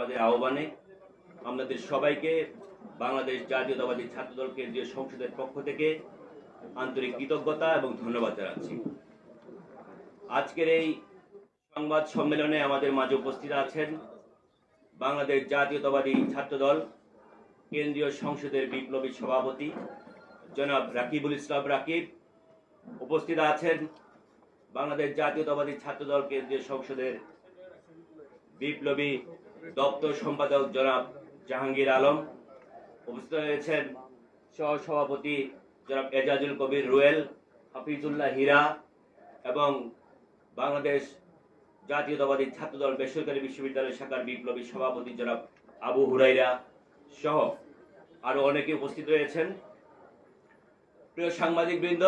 আমাদের আহ্বানে আপনাদের সবাইকে বাংলাদেশ জাতীয়তাবাদী ছাত্রদল কেন্দ্রীয় সংসদের পক্ষ থেকে আন্তরিক কৃতজ্ঞতা এবং ধন্যবাদ জানাচ্ছি। আজকের এই সংবাদ সম্মেলনে আমাদের মাঝে উপস্থিত আছেন বাংলাদেশ জাতীয়তাবাদী ছাত্রদল কেন্দ্রীয় সংসদের বিপ্লবী সভাপতি জনাব রাকিবুল ইসলাম রাকিব। উপস্থিত আছেন বাংলাদেশ জাতীয়তাবাদী ছাত্রদল কেন্দ্রীয় সংসদের বিপ্লবী দপ্তর সম্পাদক জনাব জাহাঙ্গীর আলম। উপস্থিত হয়েছেন সহসভাপতি জনাব এজাজুল কবির রুয়েল, হাফিজুল্লাহ হীরা এবং বাংলাদেশ জাতীয়তাবাদী ছাত্রদল বেসরকারি বিশ্ববিদ্যালয় শাখার বিপ্লবী সভাপতি জনাব আবু হুরাইরা সহ আরো অনেকে উপস্থিত রয়েছেন। প্রিয় সাংবাদিকবৃন্দ,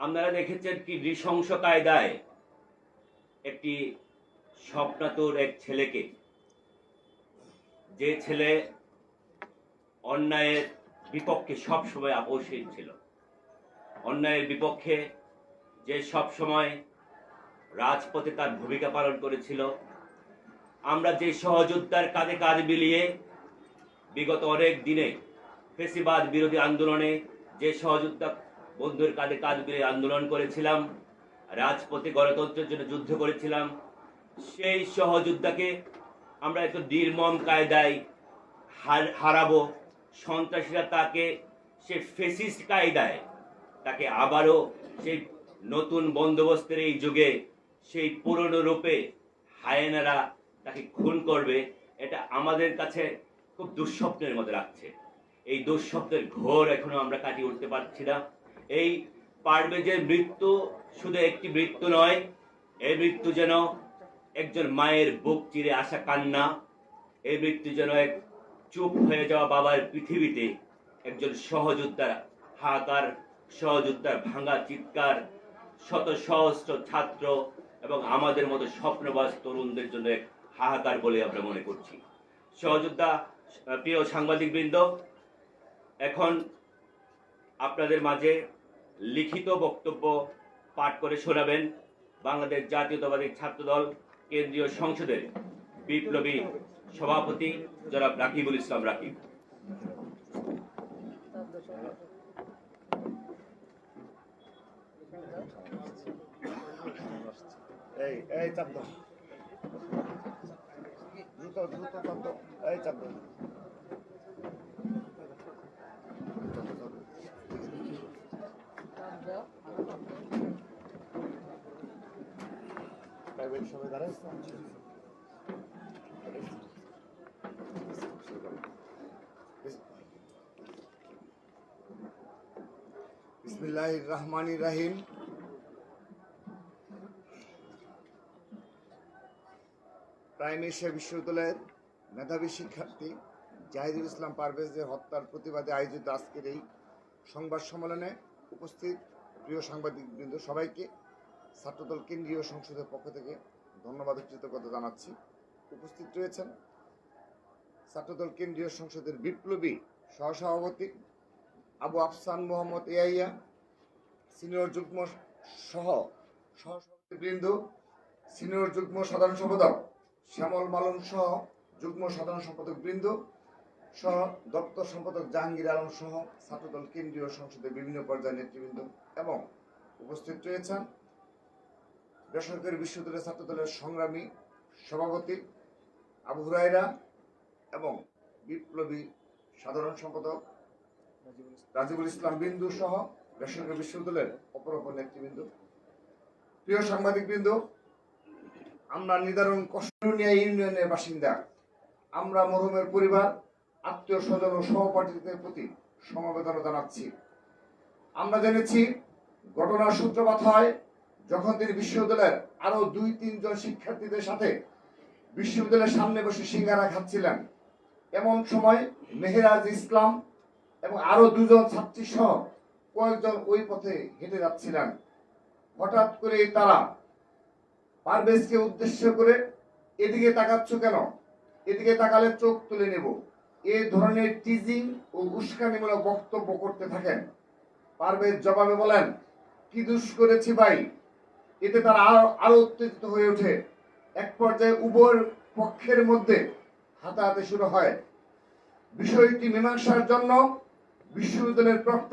আপনারা দেখেছেন কি নৃশংস কায়দায় একটি স্বপ্নাতুর এক ছেলেকে, যে ছেলে অন্যায়ের বিপক্ষে সবসময় আপোষহীন ছিল, অন্যায়ের বিপক্ষে যে সবসময় রাজপথে তার ভূমিকা পালন করেছিল। আমরা যে সহযোদ্ধার কাঁধে কাঁধ মিলিয়ে বিগত অনেক দিনে ফেসিবাদ বিরোধী আন্দোলনে যে সহযোদ্ধা বন্ধুর কাঁধে কাঁধ মিলিয়ে আন্দোলন করেছিলাম, রাজপথে গণতন্ত্রের জন্য যুদ্ধ করেছিলাম, সেই সহযোদ্ধাকে আমরা একটু নির্মম কায়দায় হারাবো। সন্ত্রাসীরা তাকে সে ফেসিস্ট কায়দায় তাকে আবারও সেই নতুন বন্দোবস্তের এই যুগে সেই পুরনো রূপে হায়েনারা তাকে খুন করবে, এটা আমাদের কাছে খুব দুঃস্বপ্নের মধ্যে রাখছে। এই দুঃস্বপ্নের ঘোর এখনো আমরা কাটিয়ে উঠতে পারছি না। এই পারভেজের মৃত্যু শুধু একটি মৃত্যু নয়, এই মৃত্যু যেন একজন মায়ের বুক চিরে আসা কান্না, এই মৃত্যু যেন এক চুপ হয়ে যাওয়া বাবার পৃথিবীতে একজন সহযোদ্ধার হাহাকার, সহযোদ্ধার ভাঙা চিৎকার, শত সহস্র ছাত্র এবং আমাদের মতো স্বপ্নবাজ তরুণদের জন্য এক হাহাকার বলে আমরা মনে করছি। সহযোদ্ধা, প্রিয় সাংবাদিকবৃন্দ, এখন আপনাদের মাঝে লিখিত বক্তব্য পাঠ করে শোনাবেন বাংলাদেশ জাতীয়তাবাদী ছাত্রদল কেন্দ্রীয় সংসদের বিপ্লবী সভাপতি জনাব রাকিবুল ইসলাম রাকিব। বিসমিল্লাহির রহমানির রহিম। প্রাইম এশিয়া বিশ্ববিদ্যালয়ের মেধাবী শিক্ষার্থী জাহিদুল ইসলাম পারভেজের হত্যার প্রতিবাদে আয়োজিত আজকের এই সংবাদ সম্মেলনে উপস্থিত প্রিয় সাংবাদিকবৃন্দ সবাইকে ছাত্রদল কেন্দ্রীয় সংসদের পক্ষ থেকে ধন্যবাদ ও কৃতজ্ঞতা জানাচ্ছি। উপস্থিত রয়েছেন ছাত্রদল কেন্দ্রীয় সংসদের বিপ্লবী সহসভাপতি আবু আফসান মোহাম্মদ ইয়াইয়া, সিনিয়র যুগ্ম সহসভাপতিবৃন্দ, সিনিয়র যুগ্ম সাধারণ সম্পাদক শ্যামল মালন সহ যুগ্ম সাধারণ সম্পাদক বৃন্দ সহ দপ্তর সম্পাদক জাহাঙ্গীর আলম সহ ছাত্রদল কেন্দ্রীয় সংসদের বিভিন্ন পর্যায়ের নেতৃবৃন্দ এবং উপস্থিত রয়েছেন বেসরকারি বিশ্ববিদ্যালয় ছাত্রদলের সংগ্রামী সভাপতি আবু হুরাইরা এবং বিপ্লবী সাধারণ সম্পাদক রাজিবুল ইসলাম বিন্দু সহ বেসরকারি বিশ্ববিদ্যালয়ের অপর নেতৃবৃন্দ। প্রিয় সাংবাদিকবৃন্দ, আমরা নিদারুণ কষ্টনিয়া ইউনিয়নের বাসিন্দা। আমরা মরহুমের পরিবার, আত্মীয় স্বজন ও সহপাঠীদের প্রতি সমবেদনা জানাচ্ছি। আমরা জেনেছি ঘটনার সূত্রপাত হয় যখন তিনি বিশ্ববিদ্যালয়ের আরো 2-3 জন শিক্ষার্থীদের সাথে বিশ্ববিদ্যালয়ের সামনে বসে সিঙ্গারা খাচ্ছিলেন। এমন সময় মেহেরাজ ইসলাম এবং আরো 2 জন ছাত্রী সহ কয়েকজন ওই পথে হেঁটে যাচ্ছিলেন। হঠাৎ করে তারা পারভেজকে উদ্দেশ্য করে, এদিকে তাকাচ্ছ কেন, এদিকে তাকালে চোখ তুলে নেব, এই ধরনের টিজিং ও উস্কানিমূলক বক্তব্য করতে থাকেন। পারভেজ জবাবে বলেন, কি দোষ করেছি ভাই? এতে তারা আরো উত্তেজিত হয়ে ওঠে। এক পর্যায়ে উভয় পক্ষের মধ্যে হাতাহাতি শুরু হয়। বিষয়টি মীমাংসার জন্য বিশ্ববিদ্যালয়ের প্রক্টর